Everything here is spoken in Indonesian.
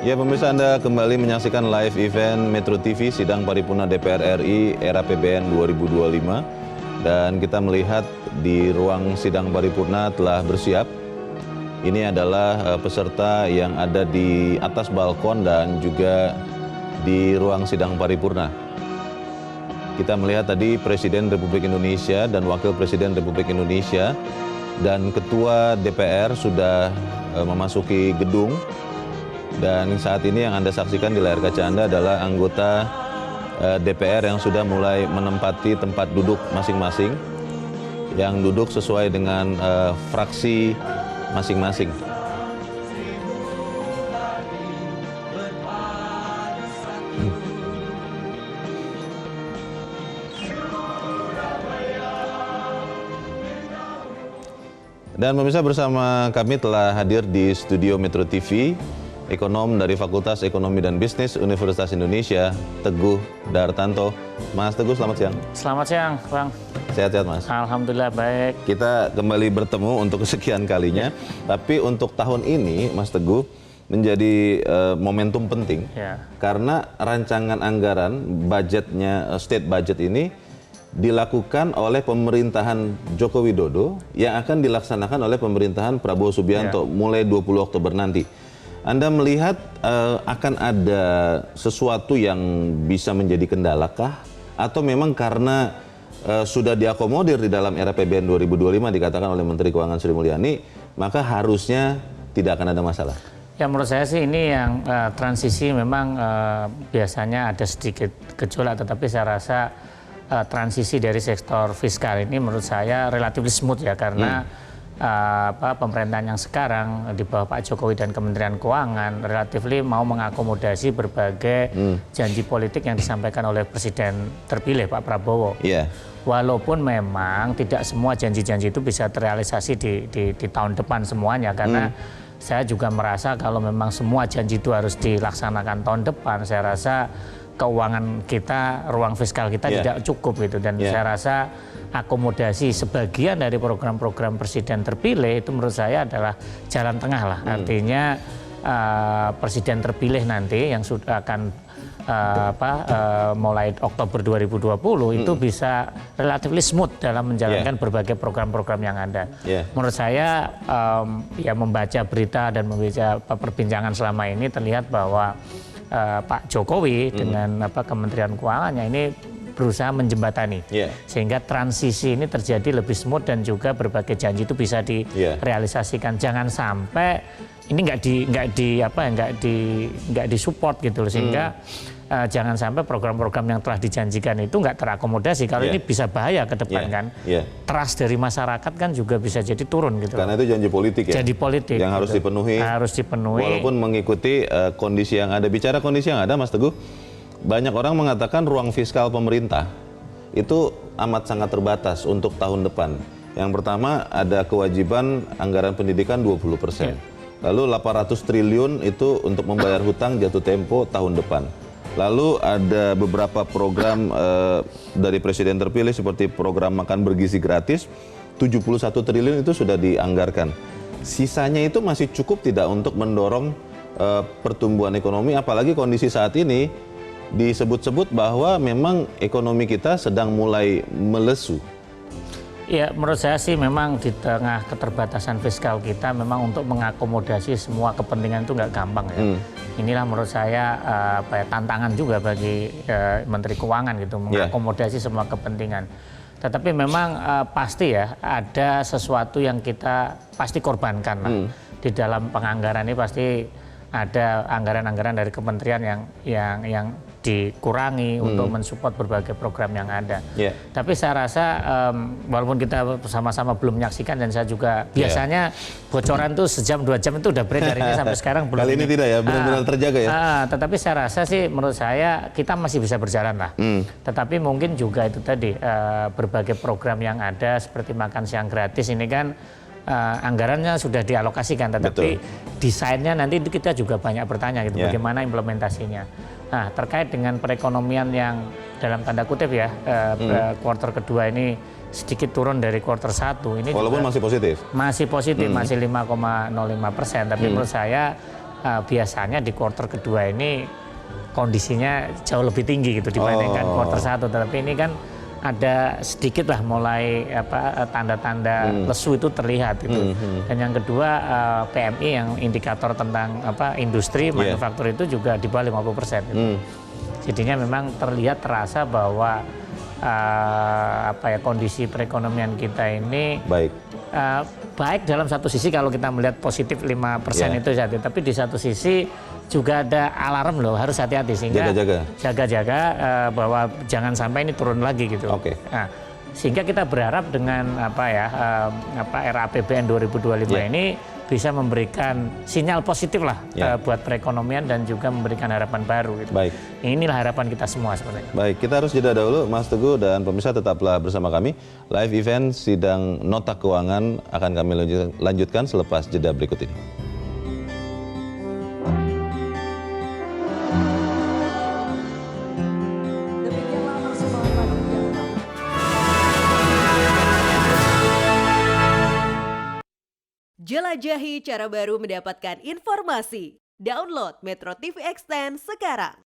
Ya, pemirsa, Anda kembali menyaksikan live event Metro TV Sidang Paripurna DPR RI era APBN 2025. Dan kita melihat di ruang sidang paripurna telah bersiap. Ini adalah peserta yang ada di atas balkon dan juga di ruang sidang paripurna. Kita melihat tadi Presiden Republik Indonesia dan Wakil Presiden Republik Indonesia dan Ketua DPR sudah memasuki gedung. Dan saat ini yang Anda saksikan di layar kaca Anda adalah anggota DPR yang sudah mulai menempati tempat duduk masing-masing, yang duduk sesuai dengan fraksi masing-masing. Dan pemirsa, bersama kami telah hadir di studio Metro TV ekonom dari Fakultas Ekonomi dan Bisnis Universitas Indonesia, Teguh Dartanto. Mas Teguh, selamat siang. Selamat siang, Bang. Sehat-sehat, Mas? Alhamdulillah baik. Kita kembali bertemu untuk kesekian kalinya. Tapi untuk tahun ini, Mas Teguh, menjadi momentum penting. Karena rancangan anggaran budgetnya, state budget ini dilakukan oleh pemerintahan Joko Widodo yang akan dilaksanakan oleh pemerintahan Prabowo Subianto mulai 20 Oktober nanti. Anda melihat akan ada sesuatu yang bisa menjadi kendala kah? Atau memang karena sudah diakomodir di dalam era APBN 2025 dikatakan oleh Menteri Keuangan Sri Mulyani, maka harusnya tidak akan ada masalah? Ya, menurut saya sih ini yang transisi memang biasanya ada sedikit gejolak, tetapi saya rasa transisi dari sektor fiskal ini menurut saya relatif smooth ya, karena pemerintahan yang sekarang di bawah Pak Jokowi dan Kementerian Keuangan relatif mau mengakomodasi berbagai janji politik yang disampaikan oleh Presiden terpilih Pak Prabowo. Walaupun memang tidak semua janji-janji itu bisa terrealisasi di tahun depan semuanya, karena saya juga merasa kalau memang semua janji itu harus dilaksanakan tahun depan, saya rasa keuangan kita, ruang fiskal kita tidak cukup gitu. Dan saya rasa akomodasi sebagian dari program-program presiden terpilih itu menurut saya adalah jalan tengah lah. Artinya presiden terpilih nanti yang sudah akan mulai Oktober 2020 itu bisa relatif smooth dalam menjalankan berbagai program-program yang ada. Menurut saya ya membaca berita dan membaca perbincangan selama ini terlihat bahwa Pak Jokowi dengan Kementerian Keuangannya ini berusaha menjembatani sehingga transisi ini terjadi lebih smooth dan juga berbagai janji itu bisa direalisasikan. Jangan sampai ini nggak disupport gitu loh, sehingga jangan sampai program-program yang telah dijanjikan itu nggak terakomodasi. Kalau ini bisa bahaya ke depan kan. Trust dari masyarakat kan juga bisa jadi turun gitu. Karena itu janji politik ya. Janji politik yang harus dipenuhi. Harus dipenuhi. Walaupun mengikuti kondisi yang ada. Bicara kondisi yang ada, Mas Teguh, banyak orang mengatakan ruang fiskal pemerintah itu amat sangat terbatas untuk tahun depan. Yang pertama ada kewajiban anggaran pendidikan 20%. Lalu 800 triliun itu untuk membayar hutang jatuh tempo tahun depan. Lalu ada beberapa program dari presiden terpilih seperti program makan bergizi gratis, 71 triliun itu sudah dianggarkan. Sisanya itu masih cukup tidak untuk mendorong pertumbuhan ekonomi, apalagi kondisi saat ini disebut-sebut bahwa memang ekonomi kita sedang mulai melesu. Ya, menurut saya sih memang di tengah keterbatasan fiskal kita memang untuk mengakomodasi semua kepentingan itu nggak gampang ya. Inilah menurut saya tantangan juga bagi Menteri Keuangan gitu, mengakomodasi semua kepentingan. Tetapi memang pasti ya ada sesuatu yang kita pasti korbankan lah. Di dalam penganggaran ini pasti ada anggaran-anggaran dari kementerian yang dikurangi untuk mensupport berbagai program yang ada. Tapi saya rasa walaupun kita sama-sama belum menyaksikan dan saya juga biasanya bocoran tuh sejam 2 jam itu udah beredar, ini sampai sekarang belum. Kali ini tidak ya, benar-benar terjaga ya. Tetapi saya rasa sih menurut saya kita masih bisa berjalan lah. Tetapi mungkin juga itu tadi berbagai program yang ada seperti makan siang gratis ini kan anggarannya sudah dialokasikan, tetapi desainnya nanti kita juga banyak bertanya gitu, bagaimana implementasinya. Nah, terkait dengan perekonomian yang dalam tanda kutip ya, kuartal kedua ini sedikit turun dari kuartal 1. Ini walaupun juga masih positif? Masih positif, masih 5,05%. Tapi menurut saya biasanya di kuartal kedua ini kondisinya jauh lebih tinggi gitu dibandingkan kuartal 1. Tetapi ini kan ada sedikit lah mulai tanda-tanda lesu itu terlihat gitu. Dan yang kedua PMI yang indikator tentang industri manufaktur itu juga di bawah 50% gitu. Jadinya memang terasa bahwa kondisi perekonomian kita ini baik dalam satu sisi kalau kita melihat positif 5% itu saja, tapi di satu sisi juga ada alarm loh, harus hati-hati sehingga jaga-jaga bahwa jangan sampai ini turun lagi gitu. Nah, sehingga kita berharap dengan era APBN 2025 ini bisa memberikan sinyal positif lah buat perekonomian dan juga memberikan harapan baru gitu. Inilah harapan kita semua sebenarnya. Baik, kita harus jeda dahulu Mas Teguh dan pemirsa tetaplah bersama kami. Live event sidang nota keuangan akan kami lanjutkan selepas jeda berikut ini. Jelajahi cara baru mendapatkan informasi. Download Metro TV Extend sekarang.